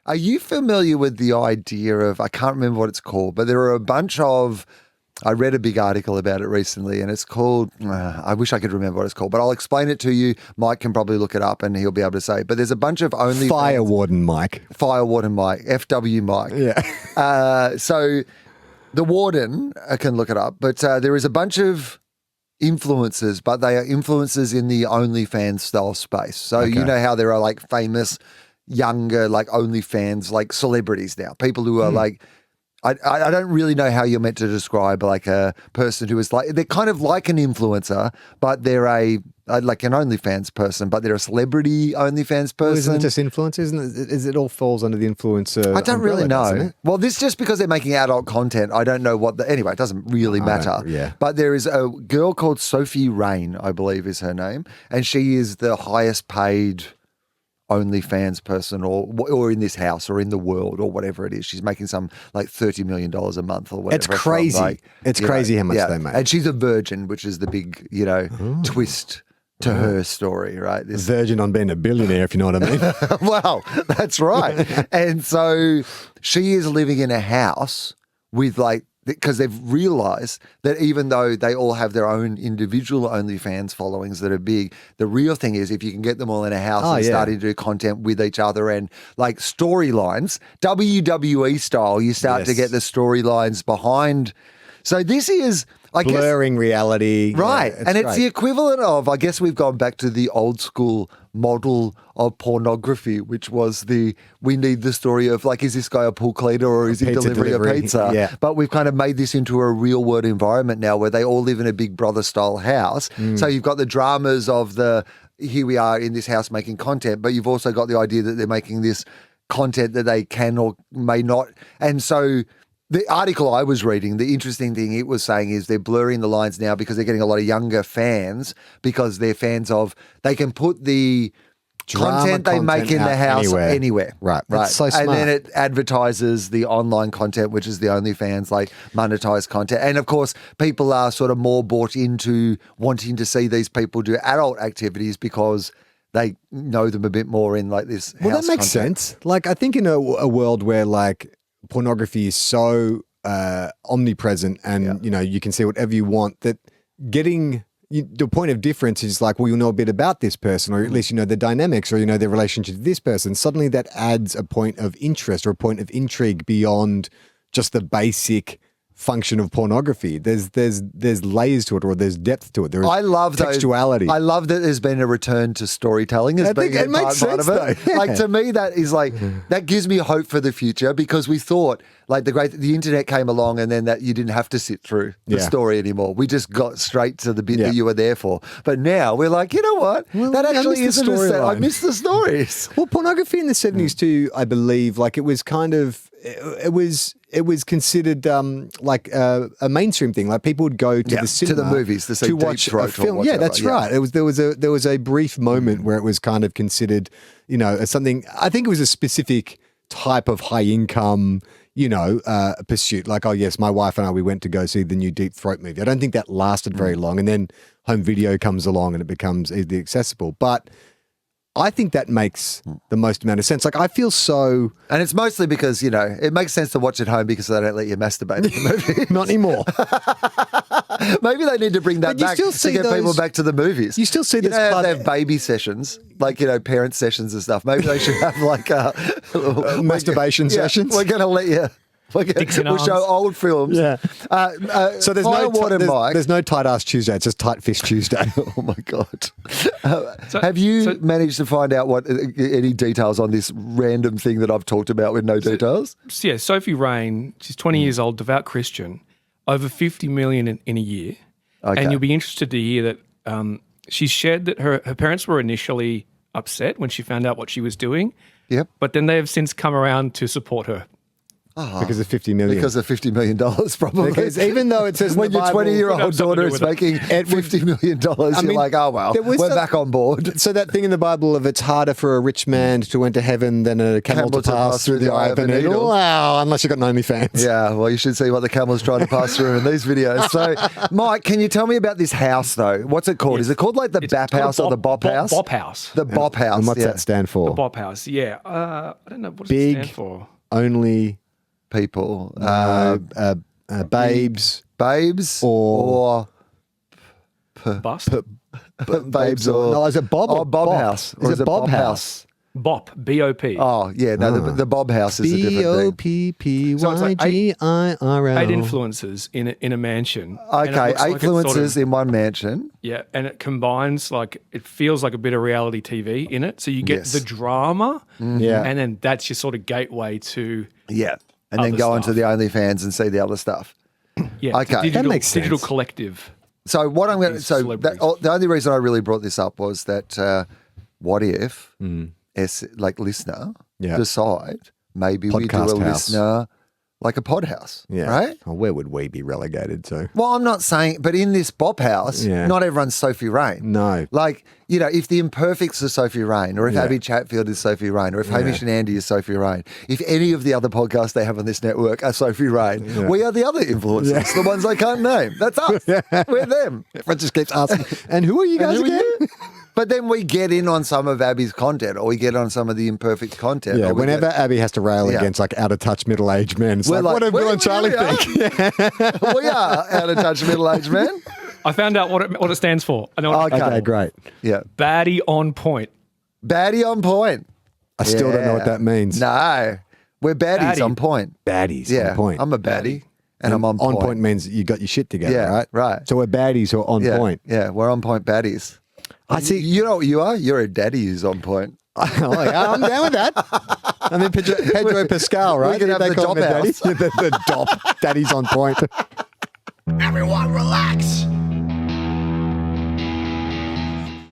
Are you familiar with the idea of, I can't remember what it's called, but there are a bunch of, I read a big article about it recently and it's called, I wish I could remember what it's called, but I'll explain it to you. Mike can probably look it up and he'll be able to say, but there's a bunch of only Fire Warden Mike. Fire Warden Mike, FW Mike. Yeah. So the warden can look it up, but there is a bunch of influencers, but they are influencers in the OnlyFans style space. So you know how there are like famous younger like OnlyFans like celebrities now, people who are like, I don't really know how you're meant to describe like a person who is like, they're kind of like an influencer, but they're like an OnlyFans person, but they're a celebrity OnlyFans person. Well, isn't it just influencers? Is it all falls under the influencer? I don't really umbrella, know. Well, this just because they're making adult content, I don't know what anyway, it doesn't really matter. Yeah. But there is a girl called Sophie Rain, I believe is her name, and she is the highest paid OnlyFans person or in this house or in the world or whatever it is. She's making some like $30 million a month or whatever. It's crazy. It's crazy how much they make. And she's a virgin, which is the big, twist to her story, right? This Virgin on being a billionaire, if you know what I mean. well, that's right. And so she is living in a house with like, because they've realized that even though they all have their own individual OnlyFans followings that are big, the real thing is if you can get them all in a house and starting to do content with each other and like storylines, WWE style, you start to get the storylines behind. So this is, I guess, blurring reality. right. Yeah, and it's great. the equivalent of, I guess we've gone back to the old school model of pornography, which was we need the story of like, is this guy a pool cleaner or is he delivering a pizza? Yeah. But we've kind of made this into a real world environment now where they all live in a Big Brother style house. So you've got the dramas of here we are in this house making content, but you've also got the idea that they're making this content that they can or may not. And so the article I was reading, the interesting thing it was saying is they're blurring the lines now because they're getting a lot of younger fans because they're fans of, they can put the content they make in the house anywhere. Right. That's so smart. And then it advertises the online content, which is the OnlyFans, like monetized content. And of course, people are sort of more bought into wanting to see these people do adult activities because they know them a bit more in like this Well, house that makes content. sense. Like, I think in a world where like pornography is so omnipresent and, you can see whatever you want, that getting the point of difference is like, well, you know a bit about this person, or at least you know the dynamics, or you know their relationship to this person. Suddenly that adds a point of interest or a point of intrigue beyond just the basic function of pornography. There's layers to it, or there's depth to it. There is textuality. I love that there's been a return to storytelling as being a part of it. Though. Yeah. Like to me, that is like that gives me hope for the future because we thought like the internet came along and then that you didn't have to sit through the story anymore. We just got straight to the bit that you were there for. But now we're like, you know what? That actually isn't a set. I miss the stories. Well, pornography in the 70s too, I believe, like it was kind of it was considered like a mainstream thing. Like people would go to the cinema, to the movies to watch a film. Yeah, that's right. There was a brief moment where it was kind of considered, as something. I think it was a specific type of high income, pursuit. Like, oh yes, my wife and I, we went to go see the new Deep Throat movie. I don't think that lasted very long, and then home video comes along and it becomes easily accessible. But I think that makes the most amount of sense. Like, I feel so... And it's mostly because, it makes sense to watch at home because they don't let you masturbate in the movie. Not anymore. Maybe they need to bring that back to get people back to the movies. You still see this... They have baby sessions, like, parent sessions and stuff. Maybe they should have, like... masturbation sessions? We're going to let you... We'll show old films. Yeah. So there's there's no tight ass Tuesday. It's just tight fist Tuesday. Oh my God. Have you managed to find out any details on this random thing that I've talked about with no details? Yeah, Sophie Rain, she's 20 years old, devout Christian, over 50 million in a year. Okay. And you'll be interested to hear that she shared that her parents were initially upset when she found out what she was doing. Yep. But then they have since come around to support her. because of 50 million. Because of $50 million, probably. Because even though it says in when the your Bible- 20-year-old Would have something daughter to is do with making $50 million, you're mean, like, oh, well, there was we're some- back on board. So that thing in the Bible of it's harder for a rich man to enter heaven than a camel to pass through the eye of a needle. Wow, unless you've got an OnlyFans. Yeah, well, you should see what the camel's trying to pass through in these videos. So, Mike, can you tell me about this house, though? What's it called? Is it called like the It's BAP called house or the Bop house? Bop house. The Bop house. And what's yeah. that stand for? Bop house. Yeah. I don't know. What does Big- it stand for? Only People. babes. Babes Or- Bust? babes or... No, is it Bob? Oh, or Bob house. Or Is it Bob House? Bop. B-O-P. Oh, yeah. No, the Bob house is a different thing. BOPPYGIRL. 8 influences in a mansion. And it Okay, looks like 8 it's sort of- influences in one mansion. Yeah, and it combines it feels like a bit of reality TV in it. So you get Yes. the drama, Yeah. and then that's your sort of gateway to Yeah. And then Other go onto stuff. the OnlyFans and see the other stuff. yeah, Okay. That digital, makes digital sense. collective. So what I'm going to These so celebrities. the only reason I really brought this up was that what if listener Yeah. decide maybe we do a Podcast house. listener like a pod house, Yeah. right? Oh, where would we be relegated to? Well, I'm not saying, but in this Bop house, Yeah. not everyone's Sophie Rain. No. Like, you know, if the Imperfects are Sophie Rain, or if Yeah. Abby Chatfield is Sophie Rain, or if Hamish and Andy is Sophie Rain, if any of the other podcasts they have on this network are Sophie Rain, we are the other influencers, the ones I can't name. That's us. We're them. Everyone just keeps asking, and who are you guys And who are again? you? But then we get in on some of Abby's content, or we get on some of the Imperfect content. Yeah, or we whenever get- Abby has to rail Yeah. against like out of touch middle aged men, it's We're like, what do Bill and Charlie we are. think? we are out of touch middle-aged men. I found out what it stands for. I know what it Okay. Okay, great. Yeah. Baddie on point. Baddie on point. I still don't know what Yeah. that means. No. We're baddies Baddie. on point. Baddies Yeah. on point. I'm a baddie. And I'm on On point. point means you got your shit together, Yeah, right? right. So we're baddies who are on Yeah. point. Yeah, we're on point baddies. I see. You know what you are? You're a daddy who's on point. Oh, yeah, I'm down with that. I mean, Pedro Pascal, right? We can have They the call him Dop a daddy. house. the Dop. Daddy's on point. Everyone relax.